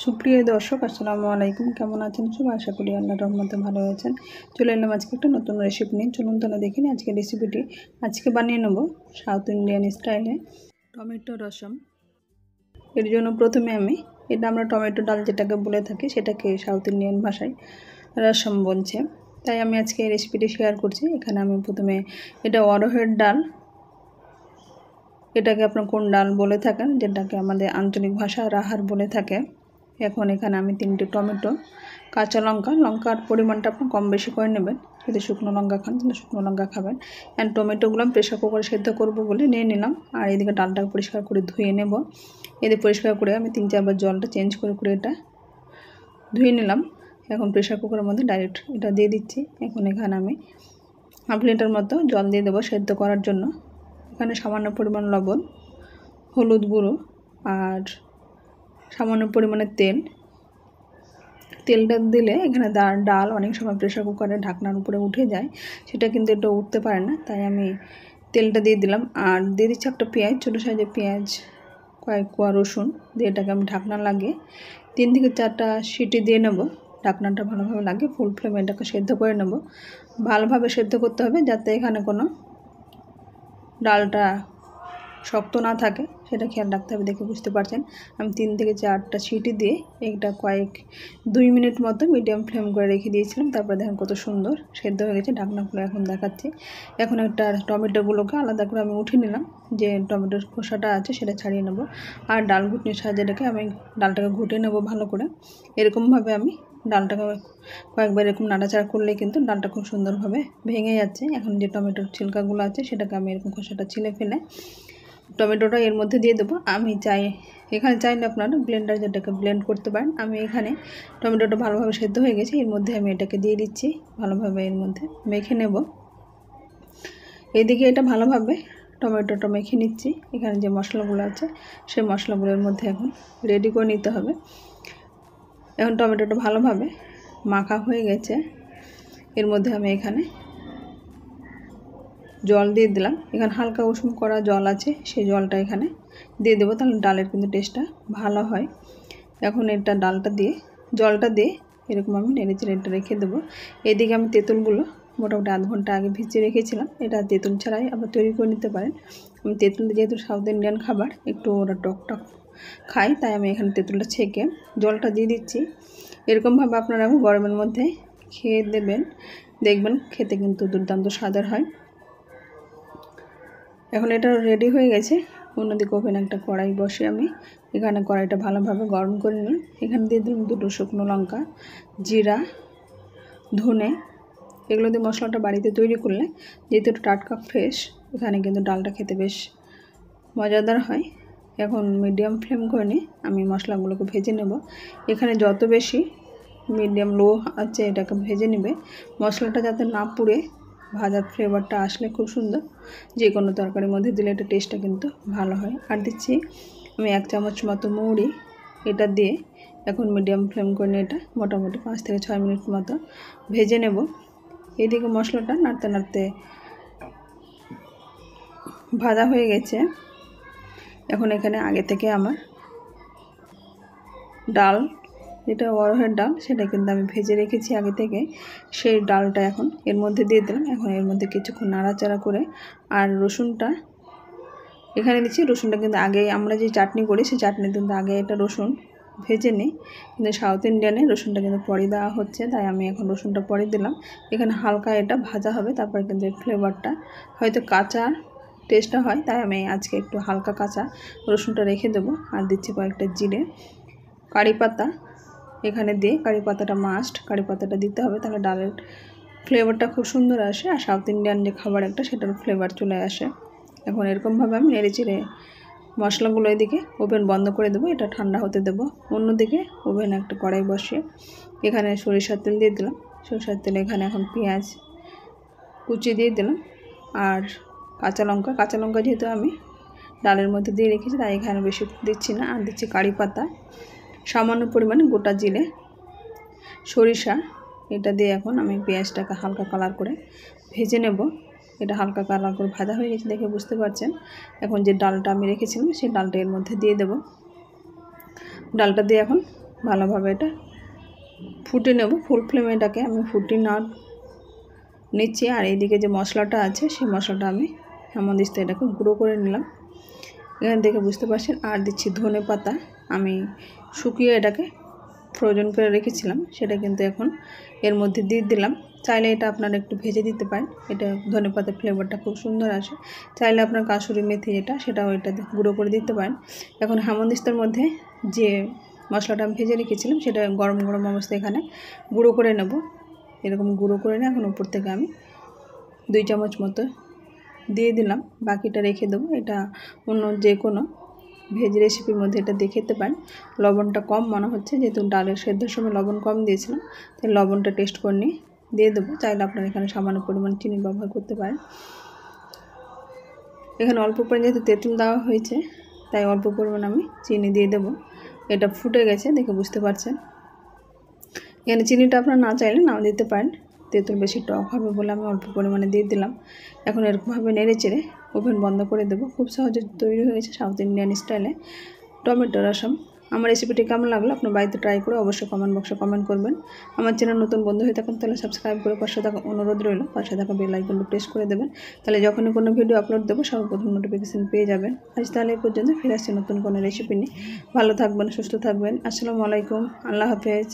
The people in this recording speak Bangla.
সুপ্রিয় দর্শক আসসালামু আলাইকুম, কেমন আছেন সবাই? আশা করি আল্লাহর রহমতে ভালো আছেন। চলে এলাম আজকে একটা নতুন রেসিপি নিয়ে। চলুন তাহলে দেখে নিই আজকে রেসিপিটি। আজকে বানিয়ে নেব সাউথ ইন্ডিয়ান স্টাইলে টমেটো রসম। এর জন্য প্রথমে আমরা টমেটো ডাল যেটাকে বলে থাকি সেটাকে সাউথ ইন্ডিয়ান ভাষায় রসম বলছে, তাই আমি আজকে এই রেসিপিটি শেয়ার করছি। এখানে আমি প্রথমে এটা অড়হরের ডাল, এটাকে আপনার কোন ডাল বলে থাকেন, যেটাকে আমাদের আঞ্চলিক ভাষা রাহার বলে থাকে। এখন এখানে আমি 3টে টমেটো, কাঁচা লঙ্কার পরিমাণটা আপনি কম বেশি করে নেবেন। যদি শুকনো লঙ্কা খান তাহলে শুকনো লঙ্কা খাবেন। অ্যান্ড টমেটোগুলো প্রেশার কুকারে সেদ্ধ করবো বলে নিয়ে নিলাম। আর এদিকে ডালটাকে পরিষ্কার করে ধুয়ে নেব। এদিকে পরিষ্কার করে আমি 3-4 বার জলটা চেঞ্জ করে এটা ধুয়ে নিলাম। এখন প্রেশার কুকারের মধ্যে ডাইরেক্ট এটা দিয়ে দিচ্ছি। এখন এখানে আমি হাফ লিটার মতো জল দিয়ে দেবো সেদ্ধ করার জন্য। এখানে সামান্য পরিমাণ লবণ, হলুদ গুঁড়ো আর সামান্য পরিমাণে তেলটা দিলে এখানে ডাল অনেক সময় প্রেশার কুকারে ঢাকনার উপরে উঠে যায়, সেটা কিন্তু এটা উঠতে পারে না, তাই আমি তেলটা দিয়ে দিলাম। আর দিয়ে দিচ্ছি একটা পেঁয়াজ, ছোটো সাইজের পেঁয়াজ, কয়েক কোয়া রসুন দিয়ে এটাকে আমি ঢাকনা লাগিয়ে 3 থেকে 4টা সিটি দিয়ে নেব। ঢাকনাটা ভালোভাবে লাগিয়ে ফুল ফ্লেমে এটাকে সেদ্ধ করে নেব। ভালোভাবে সেদ্ধ করতে হবে যাতে এখানে কোনো ডালটা শক্ত না থাকে, সেটা খেয়াল রাখতে হবে। দেখে বুঝতে পারছেন আমি 3 থেকে 4টা সিটি দিয়ে এটা 2 মিনিট মতো মিডিয়াম ফ্লেম করে রেখে দিয়েছিলাম। তারপর দেখেন কত সুন্দর সেদ্ধ হয়ে গেছে। ঢাকনা খুলে এখন দেখাচ্ছি। এখন একটা টমেটোগুলোকে আলাদা করে আমি উঠিয়ে নিলাম, যে টমেটোর খোসাটা আছে সেটা ছাড়িয়ে নেব। আর ডাল ঘুটনির সাহায্যে রেখে আমি ডালটাকে ঘুটে নেব ভালো করে। এরকমভাবে আমি ডালটাকে কয়েকবার এরকম নাড়াচাড়া করলে কিন্তু ডালটা খুব সুন্দরভাবে ভেঙে যাচ্ছে। এখন যে টমেটোর ছিলকাগুলো আছে সেটাকে আমি এরকম খোসাটা ছিলে ফেলে টমেটোটা এর মধ্যে দিয়ে দেবো। আমি এখানে চাইলে আপনারা ব্লেন্ডার যেটাকে ব্লেন্ড করতে পারেন। আমি এখানে টমেটোটা ভালোভাবে সেদ্ধ হয়ে গেছে, এর মধ্যে আমি এটাকে দিয়ে দিচ্ছি, ভালোভাবে এর মধ্যে মেখে নেব। এইদিকে এটা ভালোভাবে টমেটোটা মেখে নিচ্ছি। এখানে যে মশলাগুলো আছে সেই মশলাগুলোর মধ্যে এখন রেডি করে নিতে হবে। এখন টমেটোটা ভালোভাবে মাখা হয়ে গেছে, এর মধ্যে আমি এখানে জল দিয়ে দিলাম। এখানে হালকা উষ্ণ করা জল আছে, সেই জলটা এখানে দিয়ে দেবো, তাহলে ডালের কিন্তু টেস্টটা ভালো হয়। এখন এটা জলটা দিয়ে এরকম আমি নেড়েচেড়ে এটা রেখে দেবো। এদিকে আমি তেঁতুলগুলো মোটামুটি আধ ঘন্টা আগে ভিজিয়ে রেখেছিলাম। এটা তেঁতুল ছাড়াই আবার তৈরি করে নিতে পারেন। আমি তেঁতুল যেহেতু সাউথ ইন্ডিয়ান খাবার, একটু ওরা টক খাই, তাই আমি এখানে তেঁতুলটা ছেঁকে জলটা দিয়ে দিচ্ছি। এরকমভাবে আপনারা গরমের মধ্যে খেয়ে দেবেন, দেখবেন খেতে কিন্তু দুর্দান্ত স্বাদের হয়। এখন এটা রেডি হয়ে গেছে। অন্যদিকে ওভেনে একটা কড়াই বসে আমি এখানে কড়াইটা ভালোভাবে গরম করে নিই। এখানে দিয়ে দিলাম 2টো শুকনো লঙ্কা, জিরা, ধনে। এগুলো দিয়ে মশলাটা বাড়িতে তৈরি করলে যেহেতু এটা টাটকা ফ্রেশ, এখানে কিন্তু ডালটা খেতে বেশ মজাদার হয়। এখন মিডিয়াম ফ্লেম করে নিয়ে আমি মশলাগুলোকে ভেজে নেব। এখানে যত বেশি মিডিয়াম লো আছে এটাকে ভেজে নেবে, মশলাটা যাতে না পুড়ে ভাজার ফ্লেভারটা আসলে খুব সুন্দর। যে কোনো তরকারির মধ্যে দিলে এটা টেস্টটা কিন্তু ভালো হয়। আর দিচ্ছি আমি 1 চামচ মতো মৌরি, এটা দিয়ে এখন মিডিয়াম ফ্লেম করে নিয়ে এটা মোটামুটি 5 থেকে 6 মিনিট মতো ভেজে নেব। এইদিকে মশলাটা নাড়তে নাড়তে ভাজা হয়ে গেছে। এখন এখানে আগে থেকে আমার ডাল, যেটা অড়হরের ডাল, সেটা কিন্তু আমি ভেজে রেখেছি আগে থেকে, সেই ডালটা এখন এর মধ্যে দিয়ে দিলাম। এখন এর মধ্যে কিছুক্ষণ নাড়াচাড়া করে আর রসুনটা এখানে দিচ্ছি। রসুনটা কিন্তু আগে আমরা যে চাটনি করি সেই চাটনি কিন্তু আগে এটা রসুন ভেজে নিই, কিন্তু সাউথ ইন্ডিয়ানে রসুনটা কিন্তু পরে দেওয়া হচ্ছে, তাই আমি এখন রসুনটা পরে দিলাম। এখানে হালকা এটা ভাজা হবে, তারপরে কিন্তু এর ফ্লেভারটা হয়তো কাঁচা টেস্টটা হয়, তাই আমি আজকে একটু হালকা কাঁচা রসুনটা রেখে দেবো। আর দিচ্ছি কয়েকটা জিরে, কারি পাতা এখানে দিয়ে, কারি পাতাটা মাস্ট, কারি পাতাটা দিতে হবে, তাহলে ডালের ফ্লেভারটা খুব সুন্দর আসে। আর সাউথ ইন্ডিয়ান যে খাবার একটা, সেটার ফ্লেভার চলে আসে। এখন এরকমভাবে আমি নেড়েচেড়ে মশলাগুলো এদিকে ওভেন বন্ধ করে দেবো, এটা ঠান্ডা হতে দেবো। অন্যদিকে ওভেনে একটা কড়াই বসিয়ে এখানে সরিষার তেল দিয়ে দিলাম। সরিষার তেলে এখানে এখন পেঁয়াজ কুচি দিয়ে দিলাম আর কাঁচা লঙ্কা যেহেতু আমি ডালের মধ্যে দিয়ে রেখেছি, তাই এখানে বেশি দিচ্ছি না। আর দিচ্ছি কারি পাতা, সামান্য পরিমাণে গোটা জিরে, সরিষা। এটা দিয়ে এখন আমি পেঁয়াজটাকে হালকা কালার করে ভেজে নেব। এটা হালকা কালার করে ভাজা হয়ে গেছে দেখে বুঝতে পারছেন। এখন যে ডালটা আমি রেখেছিলাম সেই ডালটা এর মধ্যে দিয়ে দেব। ডালটা দিয়ে এখন ভালোভাবে এটা ফুটে নেব। ফুল ফ্লেমে এটাকে আমি ফুটিয়ে নিচ্ছি। আর এইদিকে যে মশলাটা আছে সেই মশলাটা আমি হেমন্দিস্তে এটাকে গুঁড়ো করে নিলাম। এখান থেকে বুঝতে পারছেন। আর দিচ্ছি ধনে পাতা, আমি শুকিয়ে এটাকে ফ্রোজেন করে রেখেছিলাম, সেটা কিন্তু এখন এর মধ্যে দিয়ে দিলাম। চাইলে এটা আপনারা একটু ভেজে দিতে পারেন, এটা ধনে পাতার ফ্লেভারটা খুব সুন্দর আসে। চাইলে আপনার কাসুরি মেথি সেটাও এটাতে গুঁড়ো করে দিতে পারেন। এখন হেমন্দিস্তের মধ্যে যে মশলাটা আমি ভেজে রেখেছিলাম সেটা গরম গরম অবস্থায় এখানে গুঁড়ো করে নেব। এরকম গুঁড়ো করে নিয়ে এখন উপর থেকে আমি 2 চামচ মতো দিয়ে দিলাম, বাকিটা রেখে দেবো। এটা অন্য যে কোনো ভেজ রেসিপির মধ্যে এটা দিয়ে খেতে পারেন। লবণটা কম মনে হচ্ছে, যেহেতু ডালের সেদ্ধর সময় লবণ কম দিয়েছিলাম, তাই লবণটা টেস্ট করে নিয়ে দিয়ে দেবো। চাইলে আপনারা এখানে সামান্য পরিমাণ চিনি ব্যবহার করতে পারেন। এখানে অল্প পরিমাণে যেহেতু তেঁতুল দেওয়া হয়েছে, তাই অল্প পরিমাণ আমি চিনি দিয়ে দেবো। এটা ফুটে গেছে দেখে বুঝতে পারছেন। এখানে চিনিটা আপনারা না চাইলে নাও দিতে পারেন, তেঁতুল বেশি টক হবে বলে আমি অল্প পরিমাণে দিয়ে দিলাম। এখন এরকমভাবে নেড়ে চেড়ে ওভেন বন্ধ করে দেবো। খুব সহজে তৈরি হয়ে গেছে সাউথ ইন্ডিয়ান স্টাইলে টমেটো রসম। আমার রেসিপিটি কেমন লাগলো আপনার বাড়িতে ট্রাই করে অবশ্যই কমেন্ট বক্সে কমেন্ট করবেন। আমার চ্যানেল নতুন বন্ধু হয়ে থাকেন তাহলে সাবস্ক্রাইব করে পাশে থাকা অনুরোধ রইল, পাশে থাকা বেল আইকনটি প্রেস করে দেবেন, তাহলে যখনই কোনো ভিডিও আপলোড দেবো সর্বপ্রথম নোটিফিকেশান পেয়ে যাবেন। আজ তাহলে এই পর্যন্ত, ফিরে আসছি নতুন কোনো রেসিপি নিয়ে। ভালো থাকবেন, সুস্থ থাকবেন। আসসালামু আলাইকুম, আল্লাহ হাফেজ।